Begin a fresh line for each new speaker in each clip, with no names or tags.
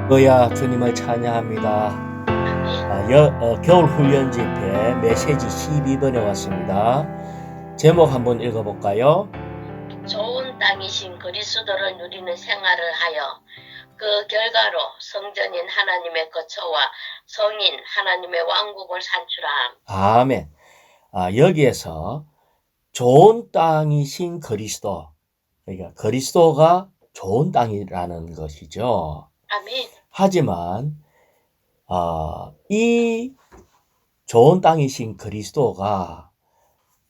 할렐루야 주님을 찬양합니다.
아멘.
겨울 훈련 집회 메시지 12번에 왔습니다. 제목 한번 읽어볼까요?
좋은 땅이신 그리스도를 누리는 생활을 하여 그 결과로 성전인 하나님의 거처와 성인 하나님의 왕국을 산출함.
아멘. 여기에서 좋은 땅이신 그리스도, 그러니까 그리스도가 좋은 땅이라는 것이죠.
아멘.
하지만 이 좋은 땅이신 그리스도가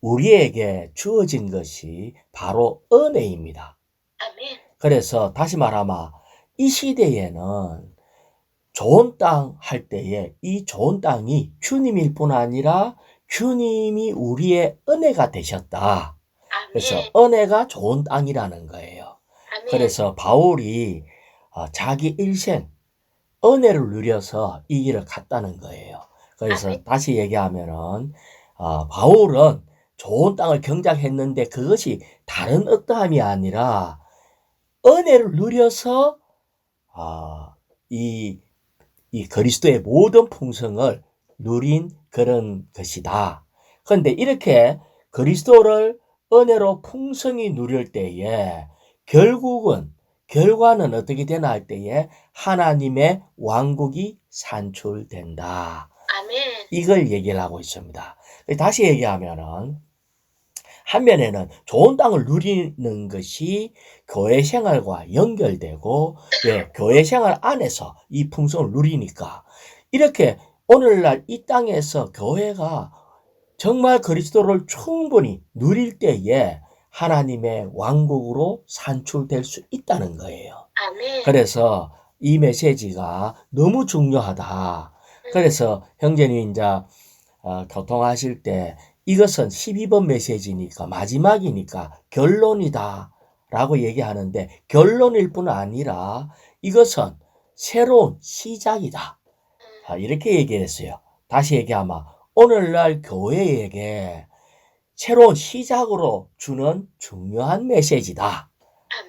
우리에게 주어진 것이 바로 은혜입니다.
아멘.
그래서 다시 말하면 이 시대에는 좋은 땅 할 때에 이 좋은 땅이 주님일 뿐 아니라 주님이 우리의 은혜가 되셨다. 그래서
아멘.
은혜가 좋은 땅이라는 거예요.
아멘.
그래서 바울이 자기 일생 은혜를 누려서 이 길을 갔다는 거예요. 그래서
아멘.
다시 얘기하면은 바울은 좋은 땅을 경작했는데 그것이 다른 어떠함이 아니라 은혜를 누려서 이 그리스도의 모든 풍성을 누린 그런 것이다. 그런데 이렇게 그리스도를 은혜로 풍성히 누릴 때에 결과는 어떻게 되나 할 때에 하나님의 왕국이 산출된다.
아멘.
이걸 얘기를 하고 있습니다. 다시 얘기하면은 한면에는 좋은 땅을 누리는 것이 교회 생활과 연결되고, 왜? 교회 생활 안에서 이 풍성을 누리니까 이렇게 오늘날 이 땅에서 교회가 정말 그리스도를 충분히 누릴 때에 하나님의 왕국으로 산출될 수 있다는 거예요.
아멘.
그래서 이 메시지가 너무 중요하다. 그래서 형제님 이제 교통하실 때 이것은 12번 메시지니까 마지막이니까 결론이다 라고 얘기하는데, 결론일 뿐 아니라 이것은 새로운 시작이다, 이렇게 얘기했어요. 다시 얘기하면 오늘날 교회에게 새로운 시작으로 주는 중요한 메시지다,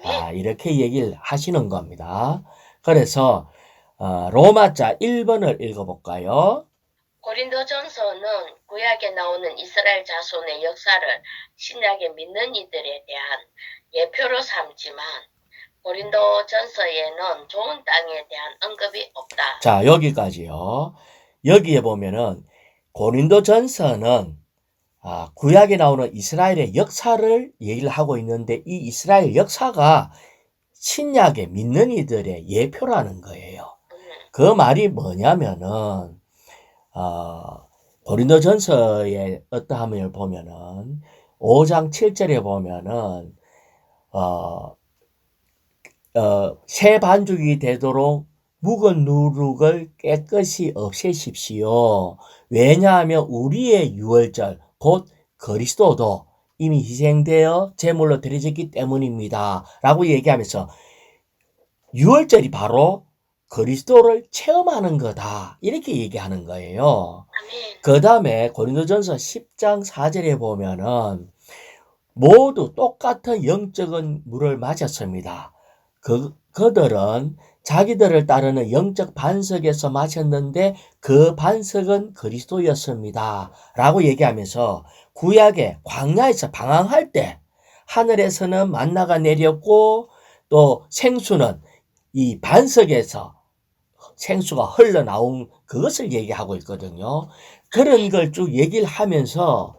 아멘.
이렇게 얘기를 하시는 겁니다. 그래서 로마자 1번을 읽어볼까요?
고린도전서는 구약에 나오는 이스라엘 자손의 역사를 신약에 믿는 이들에 대한 예표로 삼지만 고린도전서에는 좋은 땅에 대한 언급이 없다.
자, 여기까지요. 여기에 보면은 고린도전서는 구약에 나오는 이스라엘의 역사를 얘기를 하고 있는데, 이 이스라엘 역사가 신약에 믿는 이들의 예표라는 거예요. 그 말이 뭐냐면은 고린도전서의 어떠함을 보면은 5장 7절에 보면은 새 반죽이 되도록 묵은 누룩을 깨끗이 없애십시오. 왜냐하면 우리의 유월절 곧 그리스도도 이미 희생되어 제물로 드려졌기 때문입니다 라고 얘기하면서 유월절이 바로 그리스도를 체험하는 거다, 이렇게 얘기하는 거예요.
아멘.
그 다음에 고린도전서 10장 4절에 보면은 모두 똑같은 영적인 물을 마셨습니다. 그들은 자기들을 따르는 영적 반석에서 마셨는데 그 반석은 그리스도였습니다 라고 얘기하면서, 구약의 광야에서 방황할 때 하늘에서는 만나가 내렸고, 또 생수는 이 반석에서 생수가 흘러나온 그것을 얘기하고 있거든요. 그런 걸 쭉 얘기를 하면서,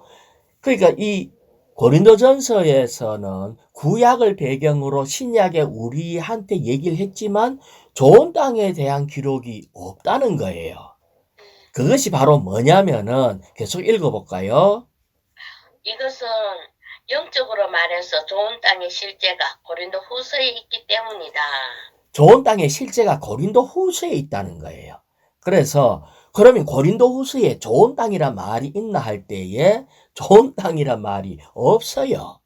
그러니까 이 고린도전서에서는 구약을 배경으로 신약에 우리한테 얘기를 했지만 좋은 땅에 대한 기록이 없다는 거예요. 그것이 바로 뭐냐면은 계속 읽어볼까요?
이것은 영적으로 말해서 좋은 땅의 실제가 고린도 후서에 있기 때문이다.
좋은 땅의 실제가 고린도 후서에 있다는 거예요. 그래서 그러면 고린도 후서에 좋은 땅이란 말이 있나 할 때에 좋은 땅이란 말이 없어요.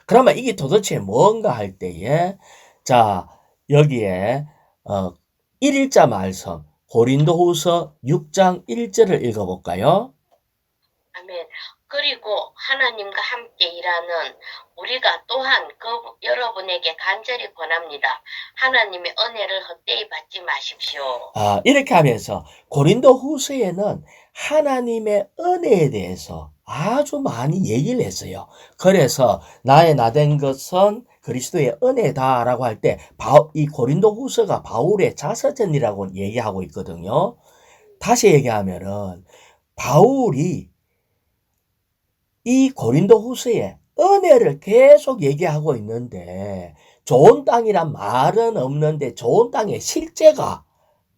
그러면 이게 도대체 뭔가 할 때에, 자, 여기에 1일자 말씀 고린도후서 6장 1절을 읽어볼까요?
아멘. 그리고 하나님과 함께 일하는 우리가 또한 여러분에게 간절히 권합니다. 하나님의 은혜를 헛되이 받지 마십시오.
이렇게 하면서 고린도 후서에는 하나님의 은혜에 대해서 아주 많이 얘기를 했어요. 그래서 나의 나된 것은 그리스도의 은혜다라고 할 때 이 고린도 후서가 바울의 자서전이라고 얘기하고 있거든요. 다시 얘기하면은 바울이 이 고린도 후서에 은혜를 계속 얘기하고 있는데 좋은 땅이란 말은 없는데 좋은 땅의 실제가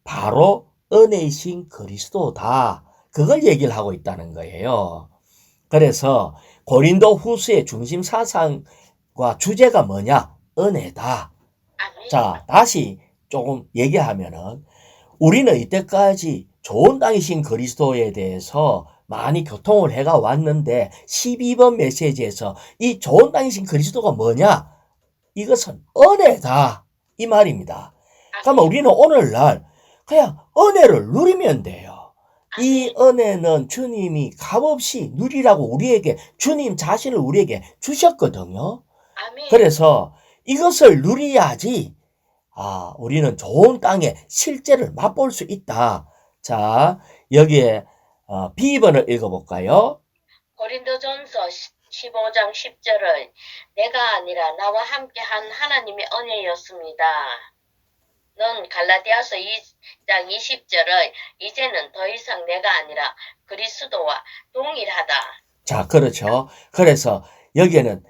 바로 은혜이신 그리스도다. 그걸 얘기를 하고 있다는 거예요. 그래서 고린도 후서의 중심 사상과 주제가 뭐냐? 은혜다.
아멘.
자, 다시 조금 얘기하면은 우리는 이때까지 좋은 땅이신 그리스도에 대해서 많이 교통을 해가 왔는데 12번 메시지에서 이 좋은 땅이신 그리스도가 뭐냐? 이것은 은혜다. 이 말입니다. 그러면 우리는 오늘날 그냥 은혜를 누리면 돼요. 이 은혜는 주님이 값없이 누리라고 우리에게 주님 자신을 우리에게 주셨거든요.
아멘.
그래서 이것을 누려야지 우리는 좋은 땅의 실제를 맛볼 수 있다. 자, 여기에 B번을 읽어볼까요?
고린도전서 15장 10절은 내가 아니라 나와 함께한 하나님의 은혜였습니다. 넌 갈라디아서 2장 20절은 이제는 더 이상 내가 아니라 그리스도와 동일하다.
자, 그렇죠. 그래서 여기에는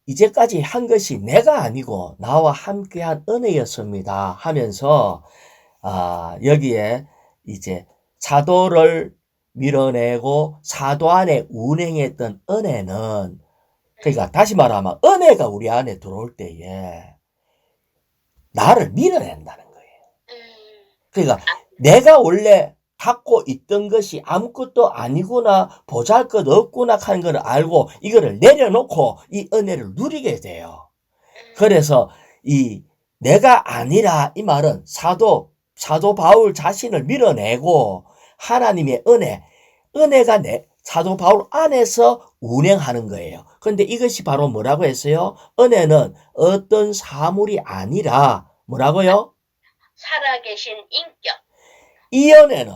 이제까지 한 것이 내가 아니고 나와 함께한 은혜였습니다 하면서 여기에 이제 사도를 밀어내고 사도 안에 운행했던 은혜는, 그러니까 다시 말하면 은혜가 우리 안에 들어올 때에 나를 밀어낸다는 거예요. 그러니까 내가 원래 갖고 있던 것이 아무것도 아니구나, 보잘것없구나 하는 걸 알고 이거를 내려놓고 이 은혜를 누리게 돼요. 그래서 이 내가 아니라 이 말은 사도 바울 자신을 밀어내고 하나님의 은혜가 사도 바울 안에서 운행하는 거예요. 그런데 이것이 바로 뭐라고 했어요? 은혜는 어떤 사물이 아니라 뭐라고요?
살아계신 인격.
이 은혜는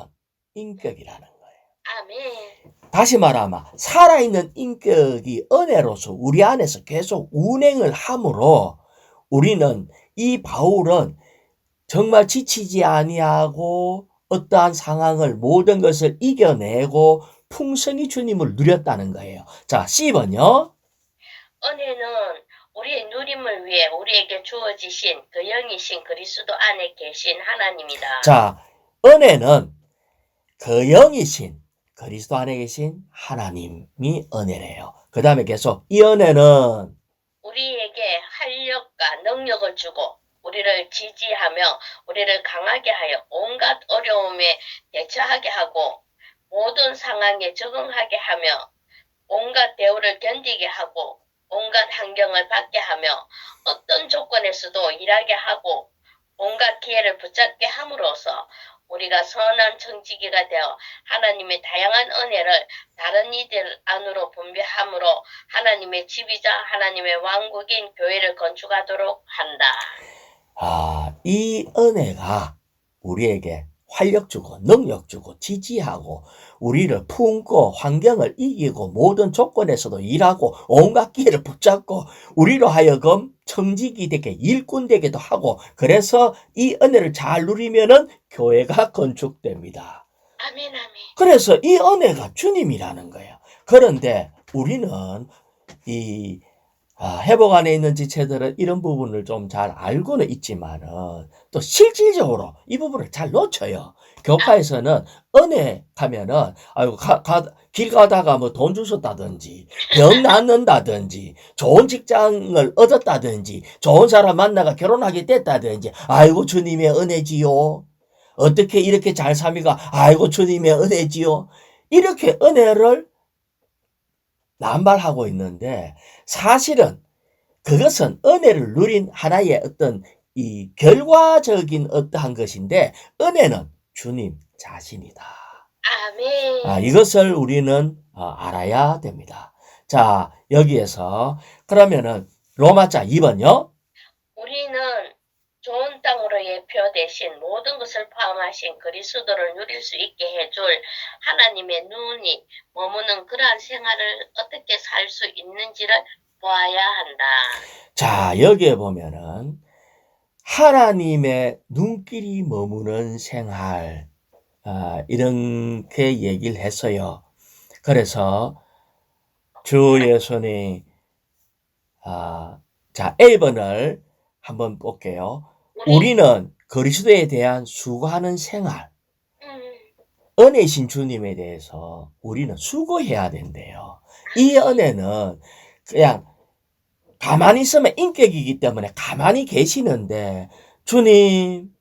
인격이라는 거예요.
아멘.
다시 말하면 살아있는 인격이 은혜로서 우리 안에서 계속 운행을 하므로 우리는, 이 바울은 정말 지치지 아니하고 어떠한 상황을 모든 것을 이겨내고 풍성히 주님을 누렸다는 거예요. 자, C번요.
은혜는 우리의 누림을 위해 우리에게 주어지신 그 영이신 그리스도 안에 계신 하나님이다.
자, 은혜는 그 영이신 그리스도 안에 계신 하나님이 은혜래요. 그 다음에 계속 이 은혜는
우리에게 활력과 능력을 주고 우리를 지지하며 우리를 강하게 하여 온갖 어려움에 대처하게 하고 모든 상황에 적응하게 하며 온갖 대우를 견디게 하고 온갖 환경을 받게 하며 어떤 조건에서도 일하게 하고 온갖 기회를 붙잡게 함으로써 우리가 선한 청지기가 되어 하나님의 다양한 은혜를 다른 이들 안으로 분배함으로 하나님의 집이자 하나님의 왕국인 교회를 건축하도록 한다.
이 은혜가 우리에게 활력 주고 능력 주고 지지하고 우리를 품고 환경을 이기고 모든 조건에서도 일하고 온갖 기회를 붙잡고 우리로 하여금 청지기 되게 일꾼 되게도 하고, 그래서 이 은혜를 잘 누리면은 교회가 건축됩니다.
아멘, 아멘.
그래서 이 은혜가 주님이라는 거예요. 그런데 우리는 이 회복 안에 있는 지체들은 이런 부분을 좀 잘 알고는 있지만은 또 실질적으로 이 부분을 잘 놓쳐요. 교파에서는 은혜 하면은 길 가다가 뭐 돈 주셨다든지 병 낫는다든지 좋은 직장을 얻었다든지 좋은 사람 만나가 결혼하게 됐다든지 아이고 주님의 은혜지요. 어떻게 이렇게 잘 사미가 아이고 주님의 은혜지요. 이렇게 은혜를 남발하고 있는데 사실은 그것은 은혜를 누린 하나의 어떤 이 결과적인 어떠한 것인데 은혜는 주님 자신이다.
아멘.
이것을 우리는 알아야 됩니다. 자, 여기에서 그러면은 로마자 2번요.
우리는 좋은 땅으로 예표되신 모든 것을 포함하신 그리스도를 누릴 수 있게 해줄 하나님의 눈이 머무는 그러한 생활을 어떻게 살 수 있는지를 보아야 한다.
자, 여기에 보면은 하나님의 눈길이 머무는 생활, 이렇게 얘기를 했어요. 그래서 주 예수님, 자, 1번을 한번 볼게요. 우리는 그리스도에 대한 수고하는 생활, 은혜이신 주님에 대해서 우리는 수고해야 된대요. 이 은혜는 그냥 가만히 있으면 인격이기 때문에 가만히 계시는데 주님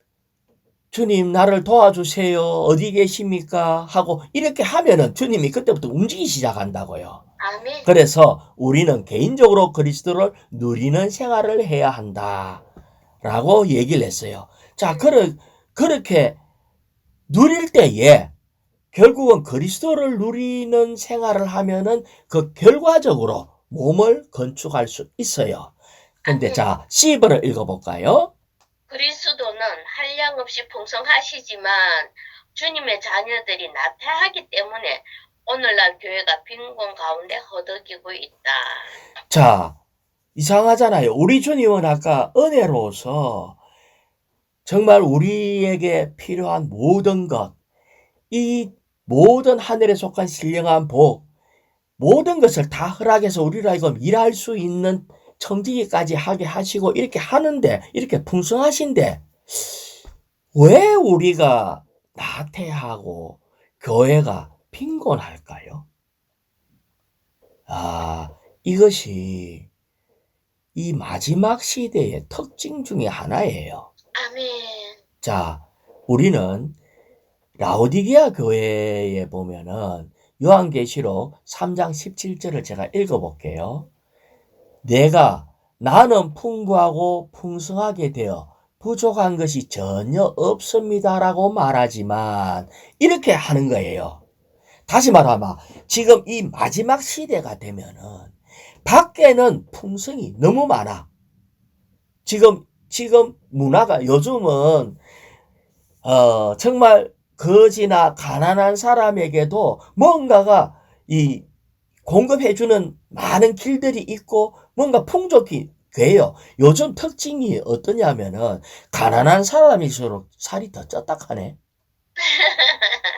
나를 도와주세요. 어디 계십니까? 하고 이렇게 하면은 주님이 그때부터 움직이기 시작한다고요.
아멘.
그래서 우리는 개인적으로 그리스도를 누리는 생활을 해야 한다. 라고 얘기를 했어요. 자, 그렇게 누릴 때에 결국은 그리스도를 누리는 생활을 하면은 그 결과적으로 몸을 건축할 수 있어요. 근데 자, C번을 읽어볼까요?
그리스도는 한량없이 풍성하시지만 주님의 자녀들이 나태하기 때문에 오늘날 교회가 빈곤 가운데 허덕이고 있다.
자, 이상하잖아요. 우리 주님은 아까 은혜로서 정말 우리에게 필요한 모든 것, 이 모든 하늘에 속한 신령한 복, 모든 것을 다 허락해서 우리로 하여금 일할 수 있는 청지기까지 하게 하시고 이렇게 하는데, 이렇게 풍성하신데 왜 우리가 나태하고 교회가 빈곤할까요? 이것이 이 마지막 시대의 특징 중에 하나예요.
아멘.
자, 우리는 라오디게아 교회에 보면은 요한계시록 3장 17절을 제가 읽어볼게요. 나는 풍부하고 풍성하게 되어 부족한 것이 전혀 없습니다라고 말하지만 이렇게 하는 거예요. 다시 말하면 지금 이 마지막 시대가 되면은 밖에는 풍성이 너무 많아. 지금 문화가 요즘은 정말 거지나 가난한 사람에게도 뭔가가 이 공급해주는 많은 길들이 있고 뭔가 풍족이 돼요. 요즘 특징이 어떠냐면은 가난한 사람일수록 살이 더 쪘딱하네.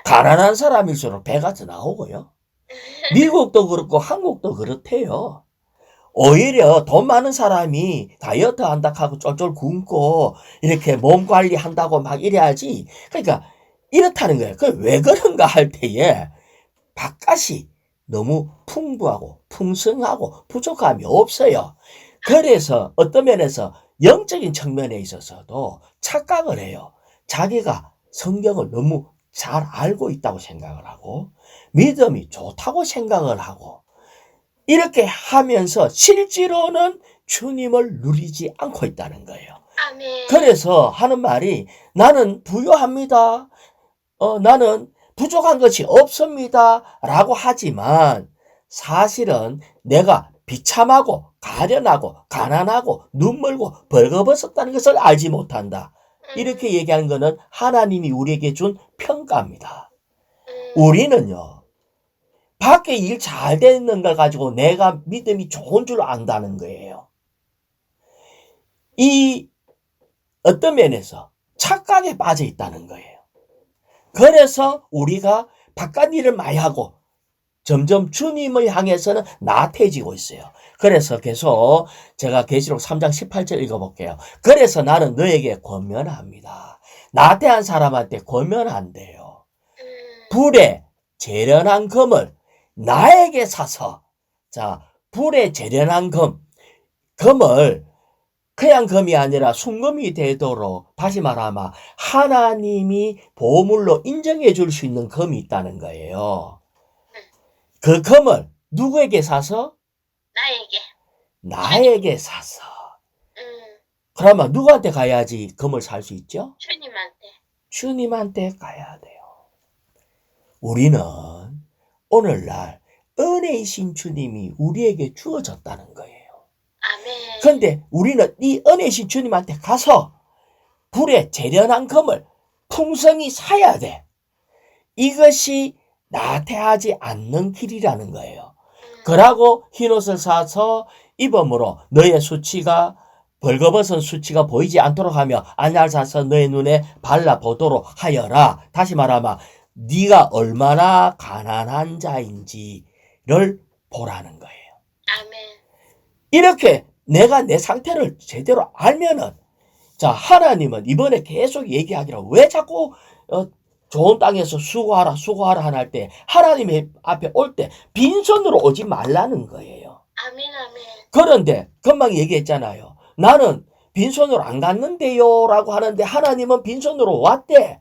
가난한 사람일수록 배가 더 나오고요. 미국도 그렇고 한국도 그렇대요. 오히려 돈 많은 사람이 다이어트 한다고 하고 쫄쫄 굶고 이렇게 몸 관리한다고 막 이래야지. 그러니까 이렇다는 거예요. 왜 그런가 할 때에 바깥이 너무 풍부하고 풍성하고 부족함이 없어요. 그래서 어떤 면에서 영적인 측면에 있어서도 착각을 해요. 자기가 성경을 너무 잘 알고 있다고 생각을 하고 믿음이 좋다고 생각을 하고 이렇게 하면서 실제로는 주님을 누리지 않고 있다는 거예요.
아멘.
그래서 하는 말이 나는 부유합니다. 나는 부족한 것이 없습니다. 라고 하지만 사실은 내가 비참하고 가련하고 가난하고 눈멀고 벌거벗었다는 것을 알지 못한다. 이렇게 얘기하는 것은 하나님이 우리에게 준 평가입니다. 우리는요. 밖에 일 잘 되는 걸 가지고 내가 믿음이 좋은 줄 안다는 거예요. 이 어떤 면에서 착각에 빠져 있다는 거예요. 그래서 우리가 바깥 일을 많이 하고 점점 주님을 향해서는 나태해지고 있어요. 그래서 계속 제가 계시록 3장 18절 읽어볼게요. 그래서 나는 너에게 권면합니다. 나태한 사람한테 권면한대요. 불에 재련한 금을 나에게 사서, 자, 불에 재련한 금을 그냥 금이 아니라 순금이 되도록, 다시 말하면 하나님이 보물로 인정해 줄 수 있는 금이 있다는 거예요. 그 금을 누구에게 사서? 나에게 사서. 그러면 누구한테 가야지 금을 살 수 있죠? 주님한테 가야 돼요. 우리는 오늘날 은혜이신 주님이 우리에게 주어졌다는 거예요.
아멘.
그런데 우리는 이 은혜이신 주님한테 가서 불에 재련한 금을 풍성히 사야 돼. 이것이 나태하지 않는 길이라는 거예요. 그러고 흰옷을 사서 입음으로 너의 수치가 벌거벗은 수치가 보이지 않도록 하며 안약을 사서 너의 눈에 발라보도록 하여라. 다시 말하면 네가 얼마나 가난한 자인지를 보라는 거예요.
아멘.
이렇게 내가 내 상태를 제대로 알면은, 자, 하나님은 이번에 계속 얘기하기로 왜 자꾸 좋은 땅에서 수고하라 하나 할 때 하나님 앞에 올 때 빈손으로 오지 말라는 거예요.
아멘. 아멘.
그런데 금방 얘기했잖아요. 나는 빈손으로 안 갔는데요 라고 하는데 하나님은 빈손으로 왔대.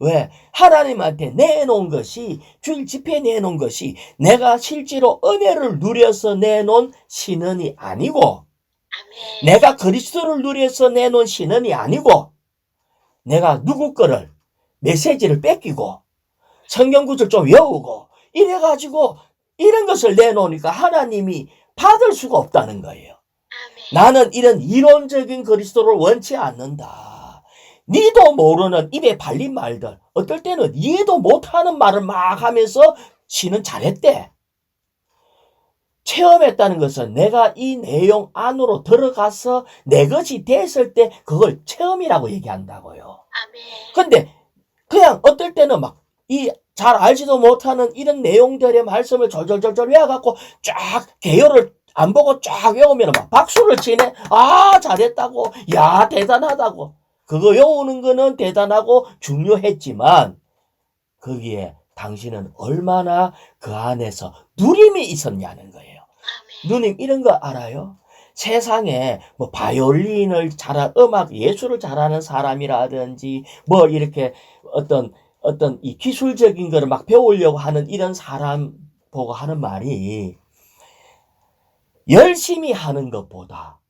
왜? 하나님한테 내놓은 것이, 주일 집회에 내놓은 것이 내가 실제로 은혜를 누려서 내놓은 신은이 아니고,
아멘.
내가 그리스도를 누려서 내놓은 신은이 아니고, 내가 누구 거를 메시지를 뺏기고 성경구절 좀 외우고 이래가지고 이런 것을 내놓으니까 하나님이 받을 수가 없다는 거예요.
아멘.
나는 이런 이론적인 그리스도를 원치 않는다. 니도 모르는 입에 발린 말들, 어떨 때는 이해도 못하는 말을 막 하면서 신은 잘했대. 체험했다는 것은 내가 이 내용 안으로 들어가서 내 것이 됐을 때 그걸 체험이라고 얘기한다고요.
아멘.
근데 그냥 어떨 때는 막 이 잘 알지도 못하는 이런 내용들의 말씀을 절절절절 외워갖고 쫙 개요를 안 보고 쫙 외우면 막 박수를 치네. 아, 잘했다고. 야, 대단하다고. 그거 외우는 거는 대단하고 중요했지만 거기에 당신은 얼마나 그 안에서 누림이 있었냐는 거예요.
아멘.
누님 이런 거 알아요? 세상에 뭐 바이올린을 잘한 음악 예술을 잘하는 사람이라든지 뭐 이렇게 어떤 이 기술적인 거를 막 배우려고 하는 이런 사람 보고 하는 말이, 열심히 하는 것보다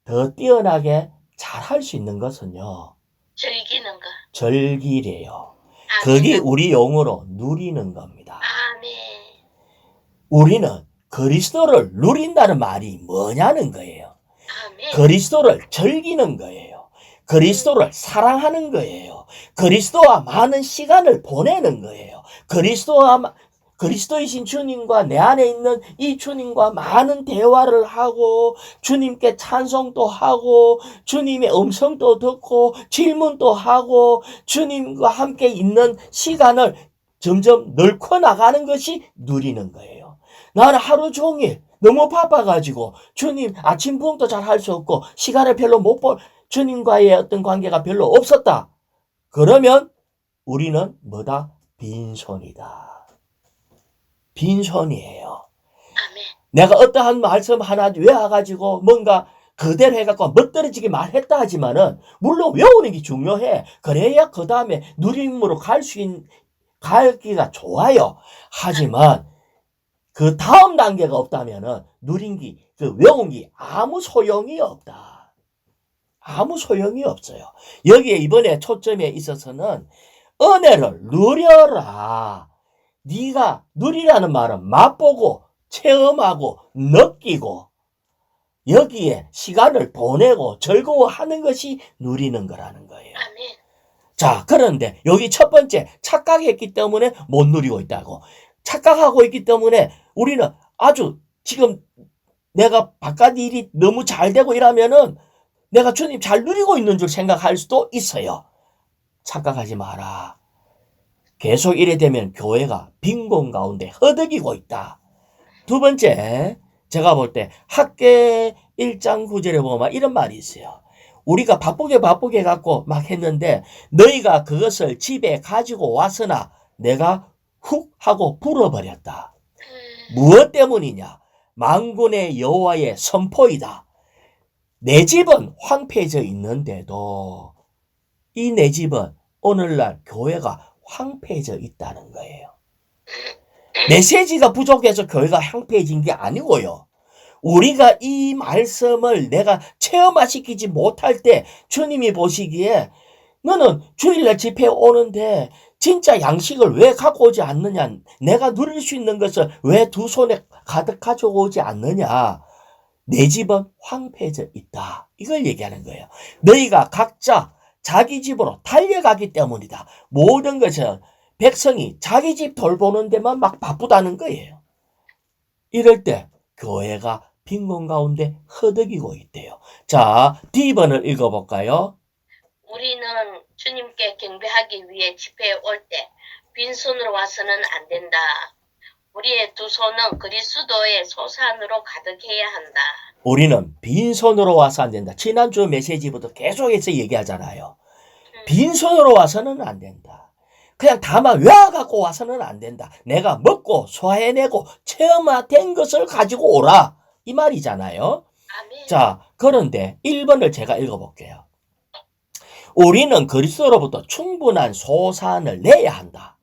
더 뛰어나게 잘할 수 있는 것은요,
즐기는 거.
절기래요.
아멘.
그게 우리 용어로 누리는 겁니다.
아멘.
우리는 그리스도를 누린다는 말이 뭐냐는 거예요.
아멘.
그리스도를 즐기는 거예요. 그리스도를 사랑하는 거예요. 그리스도와 많은 시간을 보내는 거예요. 그리스도이신 주님과 내 안에 있는 이 주님과 많은 대화를 하고 주님께 찬송도 하고 주님의 음성도 듣고 질문도 하고 주님과 함께 있는 시간을 점점 넓혀 나가는 것이 누리는 거예요. 나는 하루 종일 너무 바빠가지고 주님 아침 부흥도 잘 할 수 없고 시간을 별로 못 볼, 주님과의 어떤 관계가 별로 없었다. 그러면 우리는 뭐다? 빈손이다. 빈손이에요.
아멘.
내가 어떠한 말씀 하나 외워가지고 뭔가 그대로 해갖고 멋들어지게 말했다 하지만은 물론 외우는 게 중요해. 그래야 그 다음에 누림으로 갈기가 좋아요. 하지만 그 다음 단계가 없다면은 외운 게 아무 소용이 없다. 아무 소용이 없어요. 여기에 이번에 초점에 있어서는 은혜를 누려라. 네가 누리라는 말은 맛보고 체험하고 느끼고 여기에 시간을 보내고 즐거워하는 것이 누리는 거라는 거예요.
아멘.
자, 그런데 여기 첫 번째 착각했기 때문에 못 누리고 있다고. 착각하고 있기 때문에 우리는 아주 지금 내가 바깥 일이 너무 잘 되고 이러면은 내가 주님 잘 누리고 있는 줄 생각할 수도 있어요. 착각하지 마라. 계속 이래 되면 교회가 빈곤 가운데 허덕이고 있다. 두 번째, 제가 볼 때 학계 1장 9절에 보면 이런 말이 있어요. 우리가 바쁘게 갖고 막 했는데 너희가 그것을 집에 가지고 왔으나 내가 훅 하고 불어버렸다. 무엇 때문이냐? 만군의 여호와의 선포이다. 내 집은 황폐해져 있는데도 이 내 집은 오늘날 교회가 황폐해져 있다는 거예요. 메시지가 부족해서 교회가 황폐해진 게 아니고요. 우리가 이 말씀을 내가 체험화시키지 못할 때 주님이 보시기에 너는 주일날 집회 오는데 진짜 양식을 왜 갖고 오지 않느냐? 내가 누릴 수 있는 것을 왜 두 손에 가득 가져오지 않느냐? 내 집은 황폐해져 있다. 이걸 얘기하는 거예요. 너희가 각자 자기 집으로 달려가기 때문이다. 모든 것은 백성이 자기 집 돌보는 데만 막 바쁘다는 거예요. 이럴 때 교회가 빈곤 가운데 허덕이고 있대요. 자, D번을 읽어볼까요?
우리는 주님께 경배하기 위해 집회에 올 때 빈손으로 와서는 안 된다. 우리의 두 손은 그리스도의 소산으로 가득해야 한다.
우리는 빈손으로 와서 안 된다. 지난주 메시지부터 계속해서 얘기하잖아요. 빈손으로 와서는 안 된다. 그냥 다만 외워갖고 와서는 안 된다. 내가 먹고 소화해내고 체험화된 것을 가지고 오라. 이 말이잖아요.
아멘.
자, 그런데 1번을 제가 읽어볼게요. 우리는 그리스도로부터 충분한 소산을 내야 한다.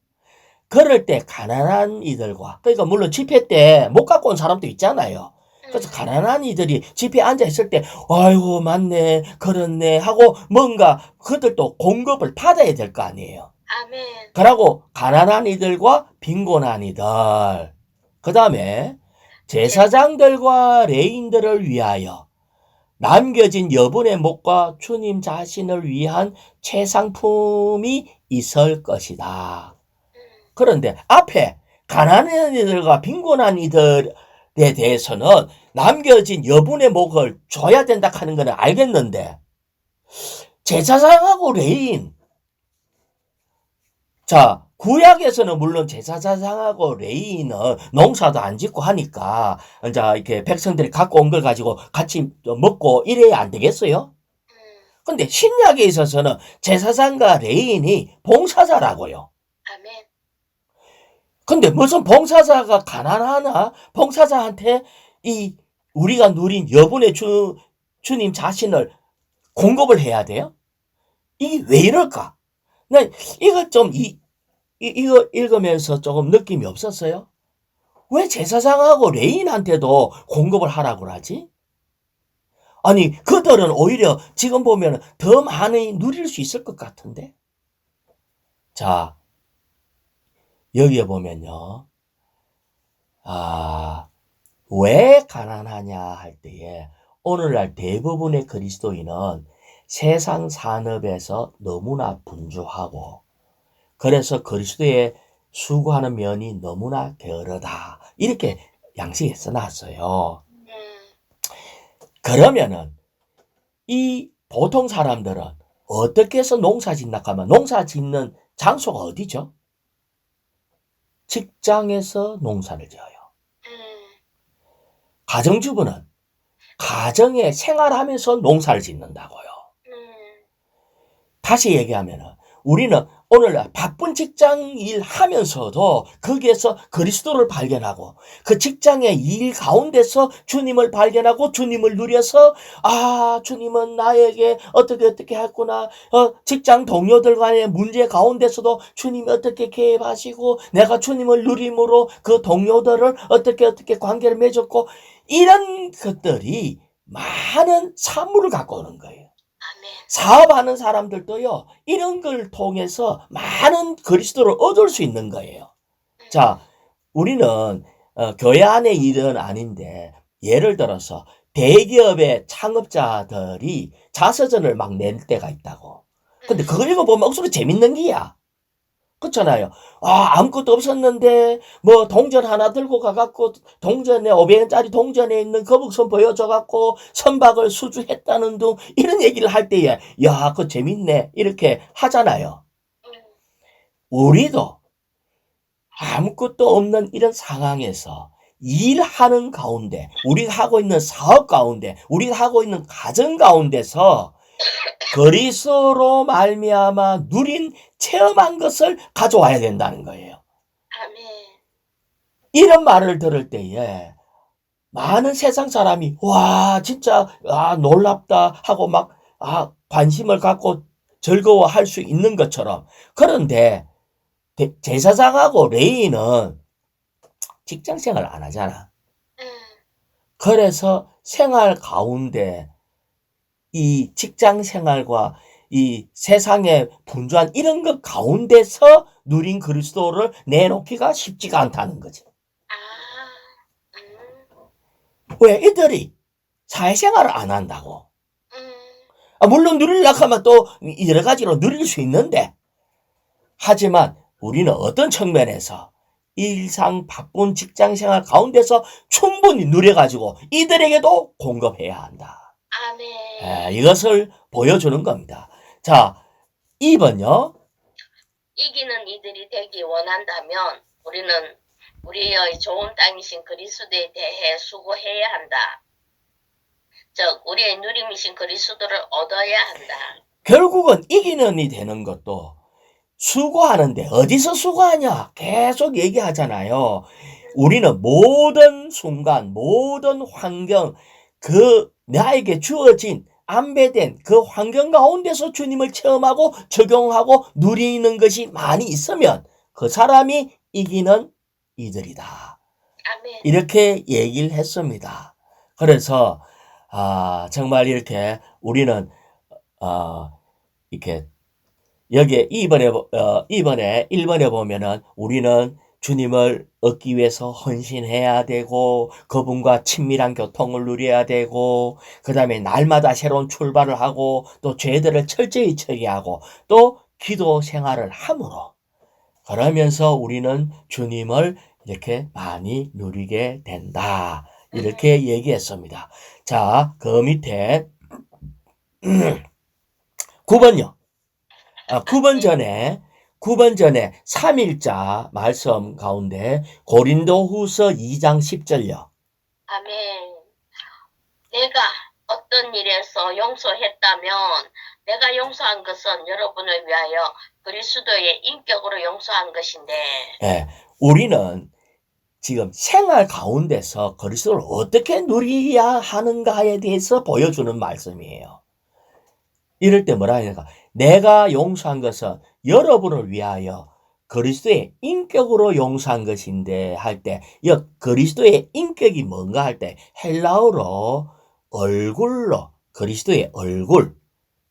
그럴 때 가난한 이들과, 그러니까 물론 집회 때 못 갖고 온 사람도 있잖아요. 그래서 가난한 이들이 집회에 앉아있을 때 아이고 맞네 그렇네 하고 뭔가 그들도 공급을 받아야 될 거 아니에요.
아멘.
그러고 가난한 이들과 빈곤한 이들, 그 다음에 제사장들과 레인들을 위하여 남겨진 여분의 목과 주님 자신을 위한 최상품이 있을 것이다. 그런데 앞에 가난한 이들과 빈곤한 이들에 대해서는 남겨진 여분의 목을 줘야 된다 하는 건 알겠는데 제사장하고 레인, 자, 구약에서는 물론 제사장하고 레인은 농사도 안 짓고 하니까 이제 이렇게 백성들이 갖고 온 걸 가지고 같이 먹고 이래야 안 되겠어요? 근데 신약에 있어서는 제사장과 레인이 봉사자라고요.
아멘.
근데 무슨 봉사자가 가난하나? 봉사자한테 이 우리가 누린 여분의 주님 자신을 공급을 해야 돼요? 이게 왜 이럴까? 나 이거 좀 이거 읽으면서 조금 느낌이 없었어요? 왜 제사장하고 레인한테도 공급을 하라고 하지? 아니, 그들은 오히려 지금 보면 더 많이 누릴 수 있을 것 같은데? 자, 여기에 보면요. 왜 가난하냐 할 때에 오늘날 대부분의 그리스도인은 세상 산업에서 너무나 분주하고 그래서 그리스도에 수고하는 면이 너무나 게으르다. 이렇게 양식에 써놨어요. 그러면은 이 보통 사람들은 어떻게 해서 농사 짓나 하면 농사 짓는 장소가 어디죠? 직장에서 농사를 지어요. 가정주부는 가정에 생활하면서 농사를 짓는다고요. 다시 얘기하면은 우리는 오늘날 바쁜 직장 일 하면서도 거기에서 그리스도를 발견하고 그 직장의 일 가운데서 주님을 발견하고 주님을 누려서 주님은 나에게 어떻게 했구나. 직장 동료들 간의 문제 가운데서도 주님이 어떻게 개입하시고 내가 주님을 누림으로 그 동료들을 어떻게 관계를 맺었고 이런 것들이 많은 산물을 갖고 오는 거예요. 사업하는 사람들도요, 이런 걸 통해서 많은 그리스도를 얻을 수 있는 거예요. 자, 우리는 교회 안의 일은 아닌데 예를 들어서 대기업의 창업자들이 자서전을 막 낼 때가 있다고. 근데 그거 읽어보면 억수로 재밌는 게야. 그렇잖아요. 아무것도 없었는데 뭐 동전 하나 들고 가갖고 동전에 500원짜리 동전에 있는 거북선 보여줘갖고 선박을 수주했다는 둥 이런 얘기를 할 때에 야, 그거 재밌네 이렇게 하잖아요. 우리도 아무것도 없는 이런 상황에서 일하는 가운데 우리가 하고 있는 사업 가운데 우리가 하고 있는 가정 가운데서 그리스도로 말미암아 누린 체험한 것을 가져와야 된다는 거예요.
아멘.
이런 말을 들을 때에 많은 세상 사람이 와 진짜 놀랍다 하고 막 관심을 갖고 즐거워할 수 있는 것처럼 그런데 제사장하고 레위는 직장생활 안 하잖아. 그래서 생활 가운데 이 직장 생활과 이 세상의 분주한 이런 것 가운데서 누린 그리스도를 내놓기가 쉽지가 않다는 거지.
아, 음,
왜? 이들이 사회생활을 안 한다고.
음,
물론 누리려고 하면 또 여러 가지로 누릴 수 있는데, 하지만 우리는 어떤 측면에서 일상 바쁜 직장생활 가운데서 충분히 누려가지고 이들에게도 공급해야 한다.
아멘.
이것을 보여주는 겁니다. 자, 2번요.
이기는 이들이 되기 원한다면 우리는 우리의 좋은 땅이신 그리스도에 대해 수고해야 한다. 즉 우리의 누림이신 그리스도를 얻어야 한다.
결국은 이기는 이 되는 것도 수고하는데 어디서 수고하냐? 계속 얘기하잖아요. 우리는 모든 순간, 모든 환경, 그 나에게 주어진 안배된 그 환경 가운데서 주님을 체험하고 적용하고 누리는 것이 많이 있으면 그 사람이 이기는 이들이다.
아멘.
이렇게 얘기를 했습니다. 그래서 정말 이렇게 우리는 이렇게 여기에 2번에 1번에 보면은 우리는 주님을 얻기 위해서 헌신해야 되고 그분과 친밀한 교통을 누려야 되고 그다음에 날마다 새로운 출발을 하고 또 죄들을 철저히 처리하고 또 기도 생활을 함으로 그러면서 우리는 주님을 이렇게 많이 누리게 된다. 이렇게 얘기했습니다. 자, 그 밑에 9번요. 9번 전에 3일자 말씀 가운데 고린도후서 2장 10절요.
아멘. 내가 어떤 일에서 용서했다면 내가 용서한 것은 여러분을 위하여 그리스도의 인격으로 용서한 것인데.
예, 우리는 지금 생활 가운데서 그리스도를 어떻게 누려야 하는가에 대해서 보여주는 말씀이에요. 이럴 때 뭐라 하니까 내가 용서한 것은 여러분을 위하여 그리스도의 인격으로 용서한 것인데 할 때, 그리스도의 인격이 뭔가 할 때 헬라어로 얼굴로 그리스도의 얼굴,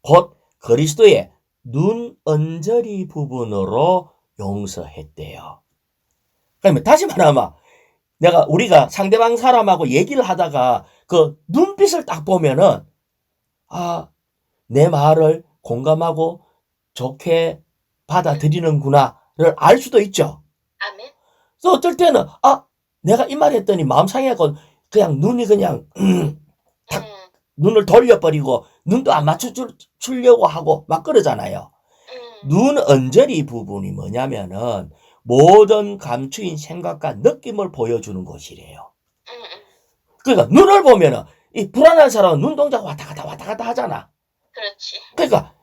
곧 그리스도의 눈 언저리 부분으로 용서했대요. 그러면 다시 말하면 우리가 상대방 사람하고 얘기를 하다가 그 눈빛을 딱 보면은 내 말을 공감하고 좋게 받아들이는구나를 알 수도 있죠.
아멘.
그래서 어떨 때는 내가 이 말 했더니 마음 상해고 그냥 눈이 그냥 탁 눈을 돌려버리고 눈도 안 맞춰주려고 하고 막 그러잖아요. 눈 언저리 부분이 뭐냐면은 모든 감추인 생각과 느낌을 보여주는 곳이래요. 그러니까 눈을 보면은 이 불안한 사람은 눈동자가 왔다 갔다 하잖아.
그렇지.
그러니까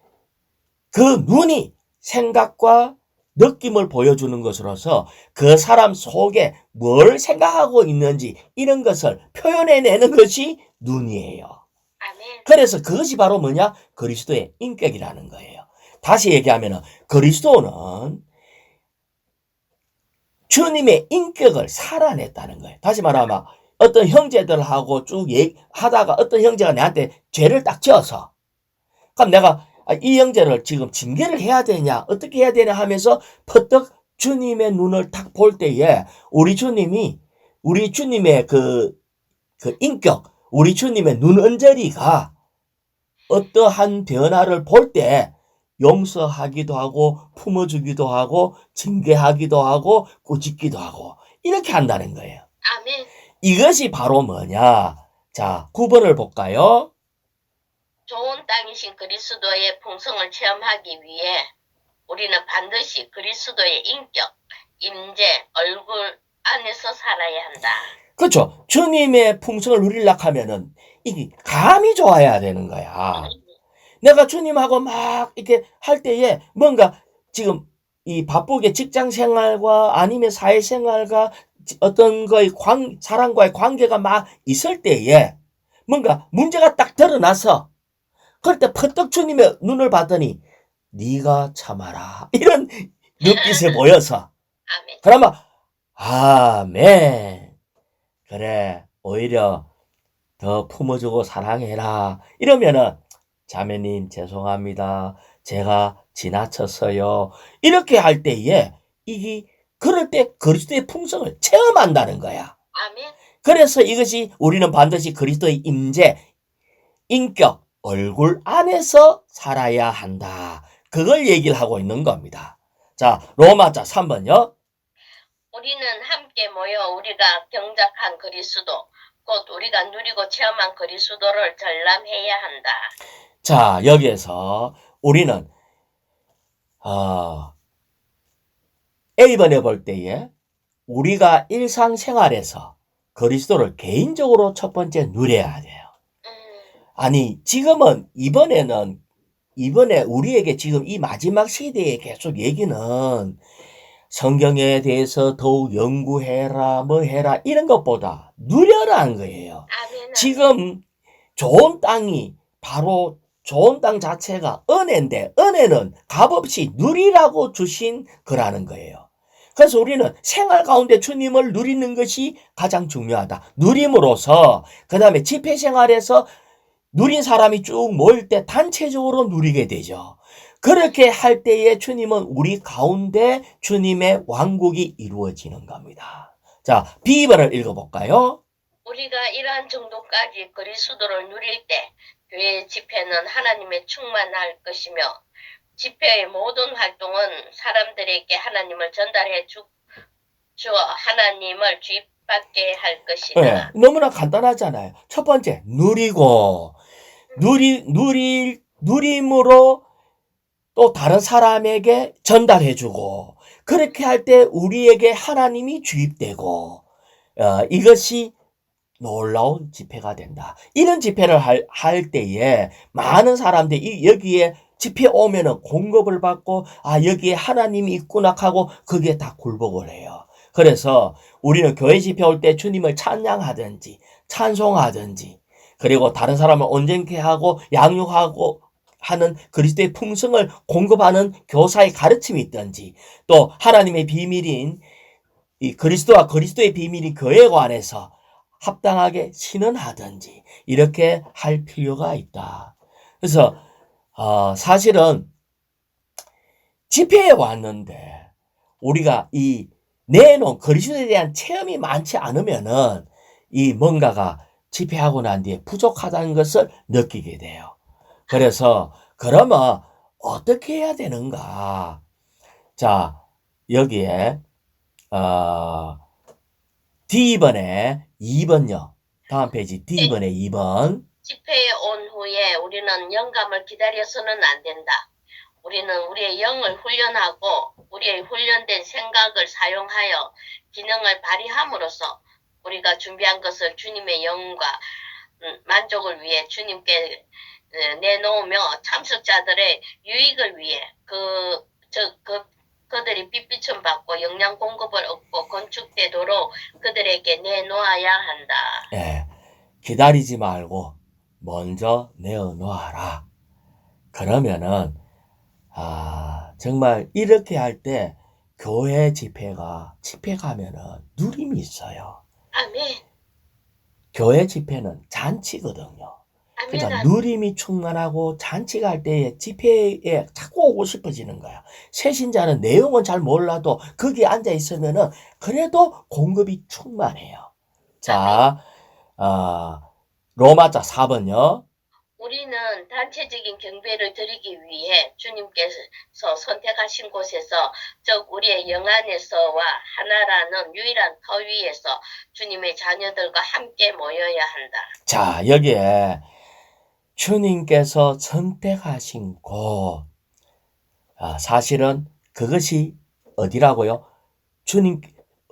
그 눈이 생각과 느낌을 보여주는 것으로서 그 사람 속에 뭘 생각하고 있는지 이런 것을 표현해내는 것이 눈이에요.
아멘.
그래서 그것이 바로 뭐냐? 그리스도의 인격이라는 거예요. 다시 얘기하면 그리스도는 주님의 인격을 살아냈다는 거예요. 다시 말하면 어떤 형제들하고 쭉 하다가 어떤 형제가 내한테 죄를 딱 지어서 그럼 내가 이 형제를 지금 징계를 해야 되냐 어떻게 해야 되냐 하면서 퍼뜩 주님의 눈을 딱 볼 때에 우리 주님의 그 인격 우리 주님의 눈 언저리가 어떠한 변화를 볼 때 용서하기도 하고 품어주기도 하고 징계하기도 하고 꾸짖기도 하고 이렇게 한다는 거예요.
아멘.
이것이 바로 뭐냐? 자, 9번을 볼까요?
좋은 땅이신 그리스도의 풍성을 체험하기 위해 우리는 반드시 그리스도의 인격, 임재, 얼굴 안에서 살아야 한다.
그렇죠. 주님의 풍성을 누리려고 하면은 이게 감이 좋아야 되는 거야. 내가 주님하고 막 이렇게 할 때에 뭔가 지금 이 바쁘게 직장 생활과 아니면 사회 생활과 어떤 거의 사람과의 관계가 막 있을 때에 뭔가 문제가 딱 드러나서 그럴 때 퍼뜩 주님의 눈을 봤더니 네가 참아라 이런 눈빛을 보여서
아멘.
그러면 아멘 그래 오히려 더 품어주고 사랑해라 이러면은 자매님 죄송합니다. 제가 지나쳤어요. 이렇게 할 때에 그럴 때 그리스도의 풍성을 체험한다는 거야.
아멘.
그래서 이것이 우리는 반드시 그리스도의 임재, 인격, 얼굴 안에서 살아야 한다. 그걸 얘기를 하고 있는 겁니다. 자, 로마자 3번요.
우리는 함께 모여 우리가 경작한 그리스도, 곧 우리가 누리고 체험한 그리스도를 전람해야 한다.
자, 여기에서 우리는 A번에 볼 때에 우리가 일상생활에서 그리스도를 개인적으로 첫 번째 누려야 돼요. 아니, 지금은 이번에 우리에게 지금 이 마지막 시대에 계속 얘기는 성경에 대해서 더욱 연구해라, 뭐 해라, 이런 것보다 누려라는 거예요.
아멘.
지금 좋은 땅이 바로 좋은 땅 자체가 은혜인데, 은혜는 값없이 누리라고 주신 거라는 거예요. 그래서 우리는 생활 가운데 주님을 누리는 것이 가장 중요하다. 누림으로써, 그 다음에 집회 생활에서 누린 사람이 쭉 모일 때 단체적으로 누리게 되죠. 그렇게 할 때에 주님은 우리 가운데 주님의 왕국이 이루어지는 겁니다. 자, B번을 읽어볼까요?
우리가 이러한 정도까지 그리스도를 누릴 때 교회 집회는 하나님의 충만할 것이며 집회의 모든 활동은 사람들에게 하나님을 전달해 주어 하나님을 주입받게 할 것이다.
네, 너무나 간단하잖아요. 첫 번째, 누림으로 또 다른 사람에게 전달해주고, 그렇게 할 때 우리에게 하나님이 주입되고, 이것이 놀라운 집회가 된다. 이런 집회를 할 때에 많은 사람들이 여기에 집회 오면은 공급을 받고, 여기에 하나님이 있구나 하고, 그게 다 굴복을 해요. 그래서 우리는 교회 집회 올 때 주님을 찬양하든지, 찬송하든지, 그리고 다른 사람을 온전케 하고, 양육하고, 하는 그리스도의 풍성을 공급하는 교사의 가르침이 있든지, 또 하나님의 비밀인 이 그리스도와 그리스도의 비밀인 교회 안에서 합당하게 신원하든지 이렇게 할 필요가 있다. 그래서 사실은 집회에 왔는데 우리가 이 내놓은 그리스도에 대한 체험이 많지 않으면은 이 뭔가가 집회하고 난 뒤에 부족하다는 것을 느끼게 돼요. 그래서 그러면 어떻게 해야 되는가? 자, 여기에 D번에 2번요. 다음 페이지 D번에 2번.
집회에 온 후에 우리는 영감을 기다려서는 안 된다. 우리는 우리의 영을 훈련하고 우리의 훈련된 생각을 사용하여 기능을 발휘함으로써 우리가 준비한 것을 주님의 영과 만족을 위해 주님께 내놓으며 참석자들의 유익을 위해 그들이 빛비춤 받고 영양 공급을 얻고 건축되도록 그들에게 내놓아야 한다.
예, 기다리지 말고 먼저 내어놓아라. 그러면은 정말 이렇게 할 때 교회 집회 가면은 누림이 있어요.
아멘.
교회 집회는 잔치거든요. 그러니까
아멘.
누림이 충만하고 잔치가 할 때에 집회에 자꾸 오고 싶어지는 거야. 새신자는 내용은 잘 몰라도 거기에 앉아 있으면은 그래도 공급이 충만해요. 자, 로마자 4번요.
우리는 단체적인 경배를 드리기 위해 주님께서 선택하신 곳에서, 즉 우리의 영 안에서와 하나라는 유일한 터 위에서 주님의 자녀들과 함께 모여야 한다.
자, 여기에 주님께서 선택하신 곳, 사실은 그것이 어디라고요?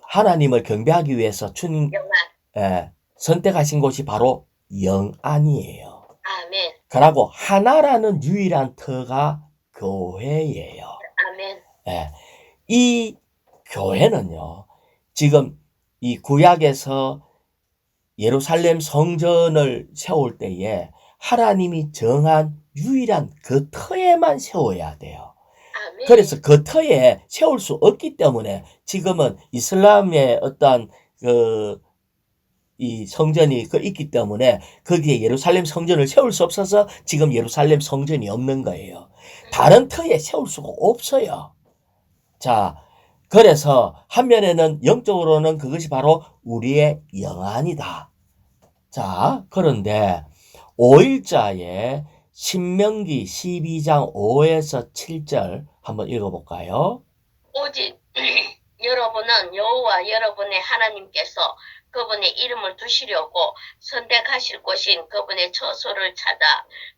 하나님을 경배하기 위해서
영안.
선택하신 곳이 바로 영 안이에요.
아멘.
그러고 하나라는 유일한 터가 교회예요.
아멘.
이 교회는요, 지금 이 구약에서 예루살렘 성전을 세울 때에 하나님이 정한 유일한 그 터에만 세워야 돼요.
아멘.
그래서 그 터에 세울 수 없기 때문에 지금은 이슬람의 어떤 이 성전이 있기 때문에 거기에 예루살렘 성전을 세울 수 없어서 지금 예루살렘 성전이 없는 거예요. 다른 터에 세울 수가 없어요. 자, 그래서 한면에는 영적으로는 그것이 바로 우리의 영안이다. 자, 그런데 5일자에 신명기 12장 5에서 7절 한번 읽어볼까요?
오직 여러분은 여호와 여러분의 하나님께서 그분의 이름을 두시려고 선택하실 곳인 그분의 처소를 찾아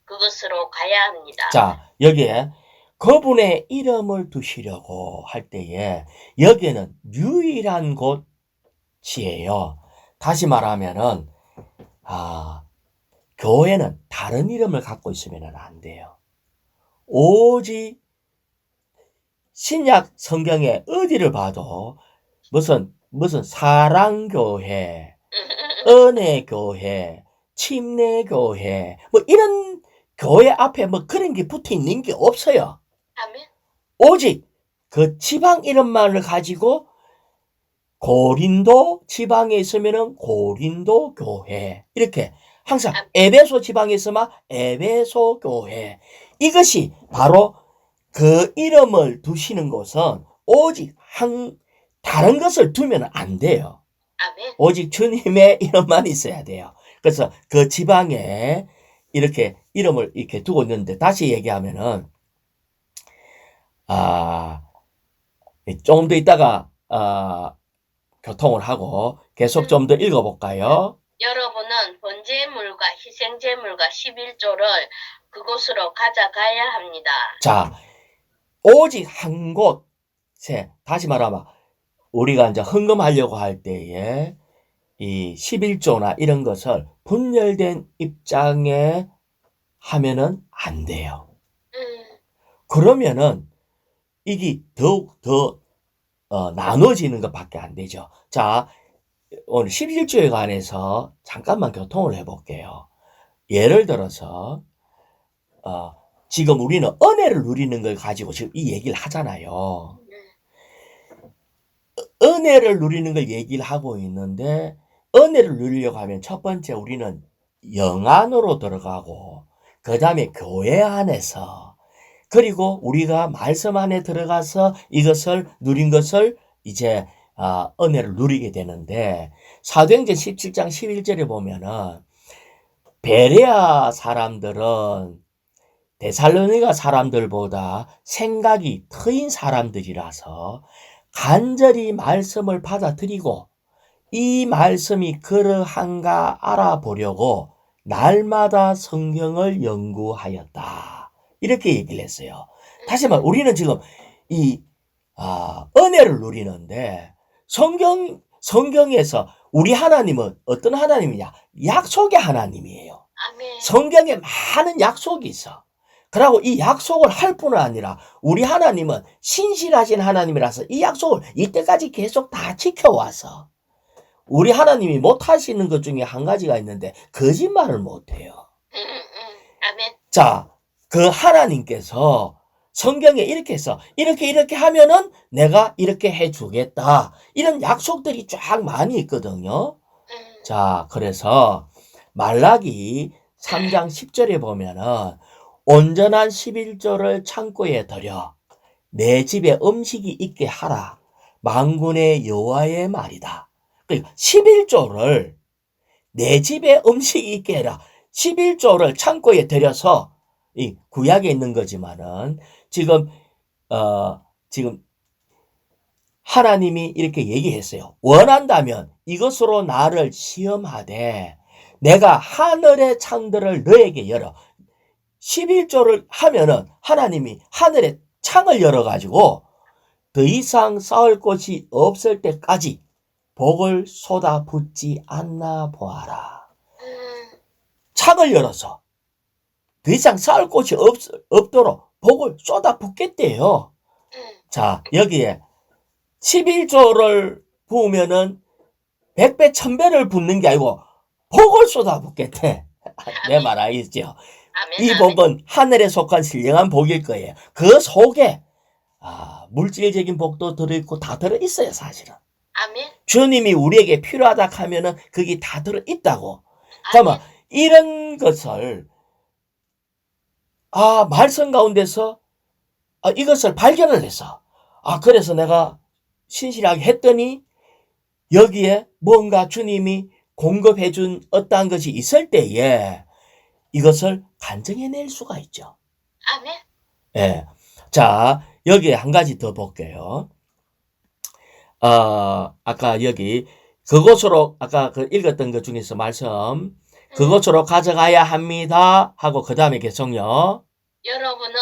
그것으로 가야 합니다.
자, 여기에 그분의 이름을 두시려고 할 때에 여기에는 유일한 곳이에요. 다시 말하면은 교회는 다른 이름을 갖고 있으면 안 돼요. 오직 신약 성경에 어디를 봐도 무슨 사랑교회, 은혜교회, 침례교회 뭐 이런 교회 앞에 뭐 그런 게 붙어 있는 게 없어요.
아멘.
오직 그 지방 이름만을 가지고 고린도 지방에 있으면은 고린도 교회 이렇게 항상 에베소 지방에 있으면 에베소 교회 이것이 바로 그 이름을 두시는 곳은 오직 다른 것을 두면 안 돼요.
아멘.
오직 주님의 이름만 있어야 돼요. 그래서 그 지방에 이렇게 이름을 이렇게 두고 있는데 다시 얘기하면은 조금 더 있다가 교통을 하고 계속 좀 더 읽어볼까요?
여러분은 번제물과 희생제물과 11조를 그곳으로 가져가야 합니다.
자, 오직 한 곳에 다시 말하면 우리가 이제 헌금하려고 할 때에 이 11조나 이런 것을 분열된 입장에 하면은 안 돼요. 그러면은 이게 더욱 더 나눠지는 것밖에 안 되죠. 자, 오늘 11조에 관해서 잠깐만 교통을 해볼게요. 예를 들어서 지금 우리는 은혜를 누리는 걸 가지고 지금 이 얘기를 하잖아요. 은혜를 누리는 걸 얘기를 하고 있는데 은혜를 누리려고 하면 첫 번째 우리는 영안으로 들어가고 그 다음에 교회 안에서 그리고 우리가 말씀 안에 들어가서 이것을 누린 것을 이제 은혜를 누리게 되는데 사도행전 17장 11절에 보면은 베레아 사람들은 데살로니가 사람들보다 생각이 트인 사람들이라서 간절히 말씀을 받아들이고 이 말씀이 그러한가 알아보려고 날마다 성경을 연구하였다. 이렇게 얘기를 했어요. 다시 말해 우리는 지금 이 은혜를 누리는데 성경에서 우리 하나님은 어떤 하나님이냐? 약속의 하나님이에요.
아멘.
성경에 많은 약속이 있어. 그리고 이 약속을 할 뿐만 아니라 우리 하나님은 신실하신 하나님이라서 이 약속을 이때까지 계속 다 지켜와서 우리 하나님이 못하시는 것 중에 한 가지가 있는데 거짓말을 못해요.
아멘.
자, 그 하나님께서 성경에 이렇게 해서 이렇게 하면은 내가 이렇게 해주겠다. 이런 약속들이 쫙 많이 있거든요. 자, 그래서 말라기 3장 10절에 보면은 온전한 11조를 창고에 들여 내 집에 음식이 있게 하라. 만군의 여호와의 말이다. 그러니까 11조를 내 집에 음식이 있게 해라. 11조를 창고에 들여서 이 구약에 있는 거지만은 지금 하나님이 이렇게 얘기했어요. 원한다면 이것으로 나를 시험하되 내가 하늘의 창들을 너에게 열어. 11조를 하면은 하나님이 하늘의 창을 열어가지고 더 이상 쌓을 곳이 없을 때까지 복을 쏟아붓지 않나 보아라. 창을 열어서 더 이상 쌓을 곳이 없도록 복을 쏟아붓겠대요. 자, 여기에 11조를 부으면은 100배, 1000배를 붓는 게 아니고 복을 쏟아붓겠대. 내 말 알겠죠? 이 복은 하늘에 속한 신령한 복일 거예요. 그 속에 물질적인 복도 들어있고 다 들어있어요, 사실은.
아멘.
주님이 우리에게 필요하다 하면은 그게 다 들어있다고.
아멘.
그러면 이런 것을 말씀 가운데서 이것을 발견을 해서 그래서 내가 신실하게 했더니 여기에 뭔가 주님이 공급해 준 어떠한 것이 있을 때에 이것을 간증해낼 수가 있죠.
아멘.
예. 자, 여기에 한 가지 더 볼게요. 아까 여기 그곳으로 아까 그 읽었던 것 중에서 말씀 그곳으로 가져가야 합니다 하고 그 다음에 계속요.
여러분은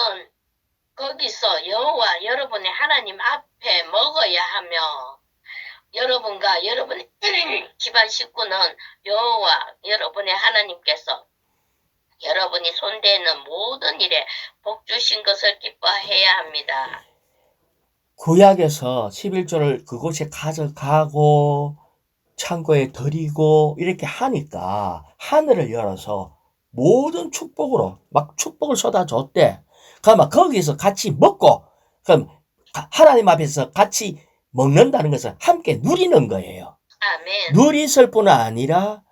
거기서 여호와 여러분의 하나님 앞에 먹어야 하며 여러분과 여러분의 집안 식구는 여호와 여러분의 하나님께서 여러분이 손대는 모든 일에 복 주신 것을 기뻐해야 합니다.
구약에서 11조를 그곳에 가져가고 창고에 들이고 이렇게 하니까 하늘을 열어서 모든 축복으로 막 축복을 쏟아줬대. 그러면 거기서 같이 먹고 그럼 하나님 앞에서 같이 먹는다는 것은 함께 누리는 거예요.
아멘.
누리실 뿐 아니라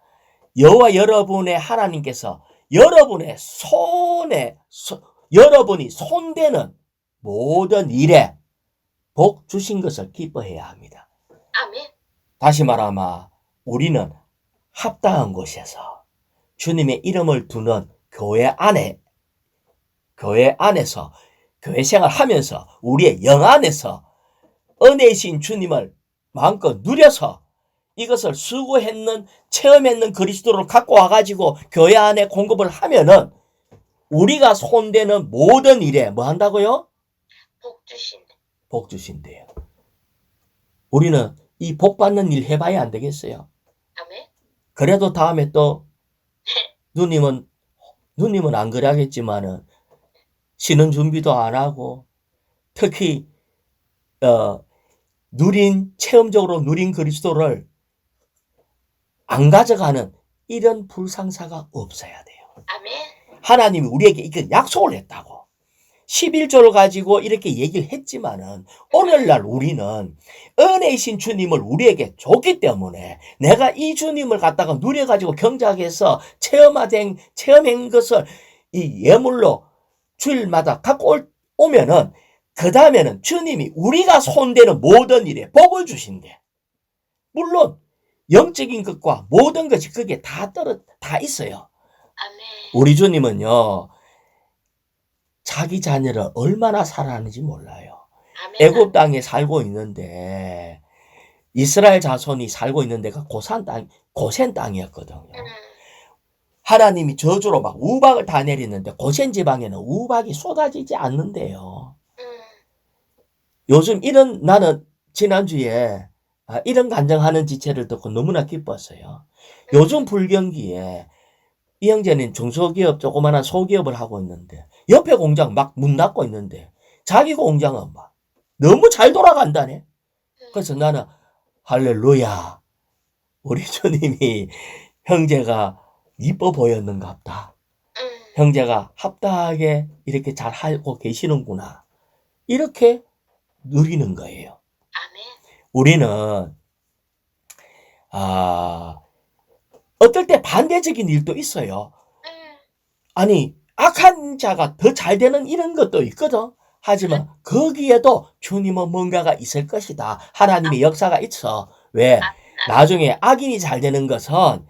여호와 여러분의 하나님께서 여러분의 손에 여러분이 손대는 모든 일에 복 주신 것을 기뻐해야 합니다.
아멘.
다시 말하면 우리는 합당한 곳에서 주님의 이름을 두는 교회 안에서 교회 생활하면서 우리의 영 안에서 은혜이신 주님을 마음껏 누려서 이것을 수고했는 체험했는 그리스도를 갖고 와가지고 교회 안에 공급을 하면은 우리가 손대는 모든 일에 뭐 한다고요?
복 주신대.
복 주신대요. 우리는 이 복 받는 일 해봐야 안 되겠어요.
아멘.
그래도 다음에 또 누님은 안 그래 하겠지만은 쉬는 준비도 안 하고 특히 체험적으로 누린 그리스도를 안 가져가는 이런 불상사가 없어야 돼요.
아멘.
하나님이 우리에게 이렇게 약속을 했다고. 11조를 가지고 이렇게 얘기를 했지만은 오늘날 우리는 은혜이신 주님을 우리에게 줬기 때문에 내가 이 주님을 갖다가 누려가지고 경작해서 체험한 것을 이 예물로 주일마다 갖고 오면은 그 다음에는 주님이 우리가 손대는 모든 일에 복을 주신대. 물론 영적인 것과 모든 것이 그게 다 있어요.
아멘.
우리 주님은요. 자기 자녀를 얼마나 사랑하는지 몰라요.
아멘.
애굽 땅에 살고 있는데 이스라엘 자손이 살고 있는 데가 고센 땅이었거든요. 하나님이 저주로 막 우박을 다 내리는데 고센 지방에는 우박이 쏟아지지 않는데요. 요즘 나는 지난주에 이런 간증하는 지체를 듣고 너무나 기뻤어요. 요즘 불경기에 이 형제는 중소기업 조그마한 소기업을 하고 있는데 옆에 공장 막 문 닫고 있는데 자기 공장은 막 너무 잘 돌아간다네. 그래서 나는 할렐루야 우리 주님이 형제가 이뻐 보였는갑다. 형제가 합당하게 이렇게 잘 하고 계시는구나. 이렇게 누리는 거예요.
아멘.
우리는 어떨 때 반대적인 일도 있어요. 아니 악한 자가 더 잘 되는 이런 것도 있거든. 하지만 거기에도 주님은 뭔가가 있을 것이다. 하나님의 역사가 있어. 왜? 나중에 악인이 잘 되는 것은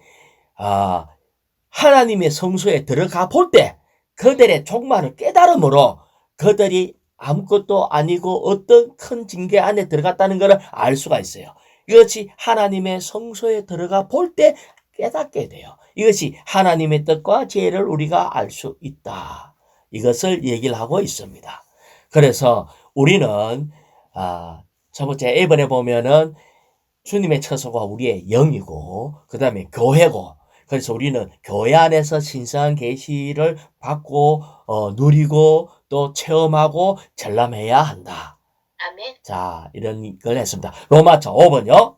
하나님의 성소에 들어가 볼 때 그들의 종말을 깨달음으로 그들이 아무것도 아니고 어떤 큰 징계 안에 들어갔다는 것을 알 수가 있어요. 이것이 하나님의 성소에 들어가 볼 때 깨닫게 돼요. 이것이 하나님의 뜻과 지혜를 우리가 알 수 있다. 이것을 얘기를 하고 있습니다. 그래서 우리는 첫 번째 이번에 보면은 주님의 처소가 우리의 영이고 그 다음에 교회고 그래서 우리는 교회 안에서 신성한 계시를 받고 누리고 또 체험하고 전람해야 한다.
아멘.
자, 이런 걸 했습니다. 로마서 5번요.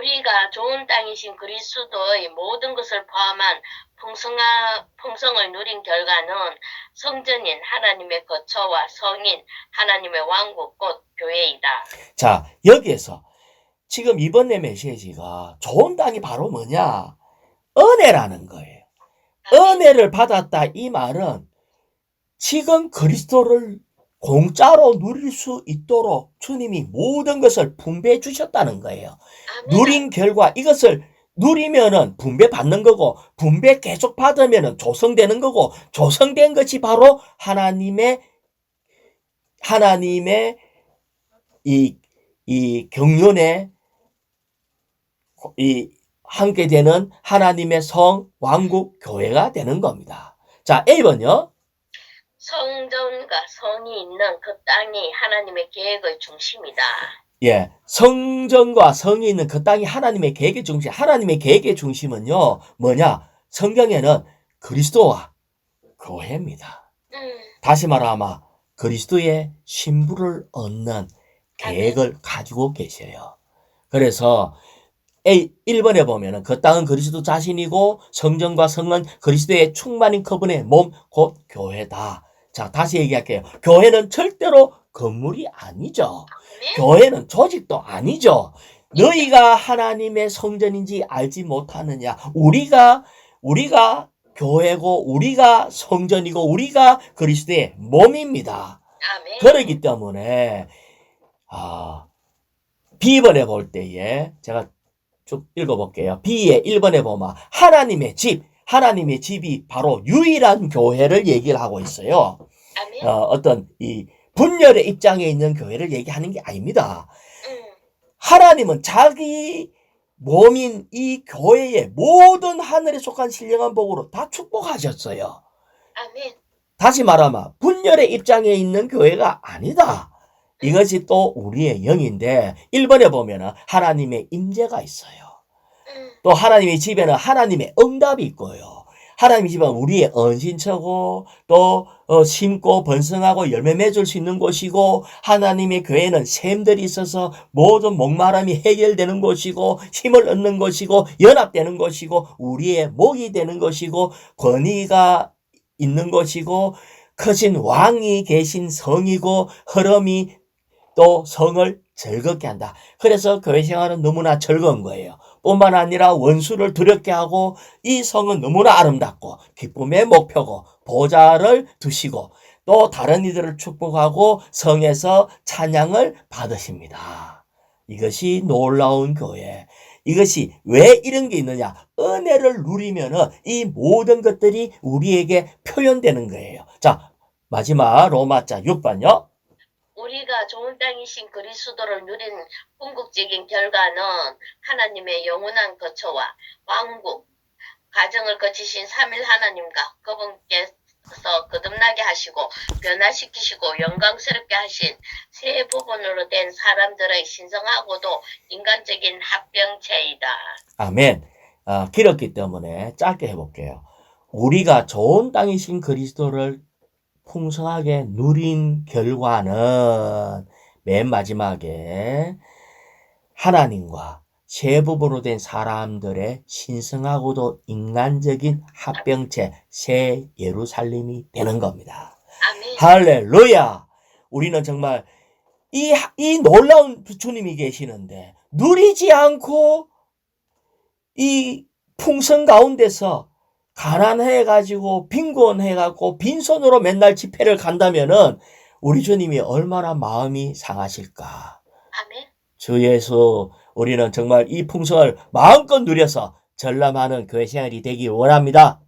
우리가 좋은 땅이신 그리스도의 모든 것을 포함한 풍성을 누린 결과는 성전인 하나님의 거처와 성인 하나님의 왕국 곧 교회이다.
자, 여기에서 지금 이번 내 메시지가 좋은 땅이 바로 뭐냐? 은혜라는 거예요. 은혜를 받았다 이 말은 지금 그리스도를 공짜로 누릴 수 있도록 주님이 모든 것을 분배해 주셨다는 거예요.
아멘.
누린 결과 이것을 누리면은 분배 받는 거고 분배 계속 받으면은 조성되는 거고 조성된 것이 바로 하나님의 이 경륜에 이 함께 되는 하나님의 성 왕국 교회가 되는 겁니다. 자, A번요.
성전과 성이 있는 그 땅이 하나님의 계획의 중심이다.
예, 성전과 성이 있는 그 땅이 하나님의 계획의 중심. 하나님의 계획의 중심은요, 뭐냐? 성경에는 그리스도와 교회입니다. 다시 말하면 그리스도의 신부를 얻는 계획을 가지고 계셔요. 그래서 1번에 보면은 그 땅은 그리스도 자신이고 성전과 성은 그리스도의 충만인 그분의 몸, 곧 교회다. 자, 다시 얘기할게요. 교회는 절대로 건물이 아니죠. 교회는 조직도 아니죠. 너희가 하나님의 성전인지 알지 못하느냐. 우리가 교회고 우리가 성전이고 우리가 그리스도의 몸입니다.
아멘.
그렇기 때문에 B번에 볼 때에 제가 쭉 읽어볼게요. B의 1번에 보면 하나님의 집이 바로 유일한 교회를 얘기를 하고 있어요.
아멘.
어떤 이 분열의 입장에 있는 교회를 얘기하는 게 아닙니다. 하나님은 자기 몸인 이 교회의 모든 하늘에 속한 신령한 복으로 다 축복하셨어요.
아멘.
다시 말하면 분열의 입장에 있는 교회가 아니다. 이것이 또 우리의 영인데 1번에 보면은 하나님의 임재가 있어요. 또 하나님의 집에는 하나님의 응답이 있고요. 하나님의 집은 우리의 언신처고 또 심고 번성하고 열매 맺을 수 있는 곳이고 하나님의 교회는 샘들이 있어서 모든 목마름이 해결되는 곳이고 힘을 얻는 곳이고 연합되는 곳이고 우리의 목이 되는 것이고 권위가 있는 곳이고 크신 왕이 계신 성이고 흐름이 또 성을 즐겁게 한다. 그래서 교회 생활은 너무나 즐거운 거예요. 뿐만 아니라 원수를 두렵게 하고 이 성은 너무나 아름답고 기쁨의 목표고 보좌를 두시고 또 다른 이들을 축복하고 성에서 찬양을 받으십니다. 이것이 놀라운 교회. 이것이 왜 이런 게 있느냐? 은혜를 누리면은 이 모든 것들이 우리에게 표현되는 거예요. 자, 마지막 로마자 6번요.
우리가 좋은 땅이신 그리스도를 누린 궁극적인 결과는 하나님의 영원한 거처와 왕국, 가정을 거치신 3일 하나님과 그분께서 거듭나게 하시고 변화시키시고 영광스럽게 하신 세 부분으로 된 사람들의 신성하고도 인간적인 합병체이다. 아멘.
길었기 때문에 짧게 해볼게요. 우리가 좋은 땅이신 그리스도를 풍성하게 누린 결과는 맨 마지막에 하나님과 세 부분으로 된 사람들의 신성하고도 인간적인 합병체 새 예루살렘이 되는 겁니다.
아멘.
할렐루야! 우리는 정말 이 놀라운 주님이 계시는데 누리지 않고 이 풍성 가운데서 가난해가지고 빈곤해갖고 빈손으로 맨날 집회를 간다면은 우리 주님이 얼마나 마음이 상하실까.
아멘.
주 예수, 우리는 정말 이 풍성을 마음껏 누려서 전람하는 교회 생활이 되기 원합니다.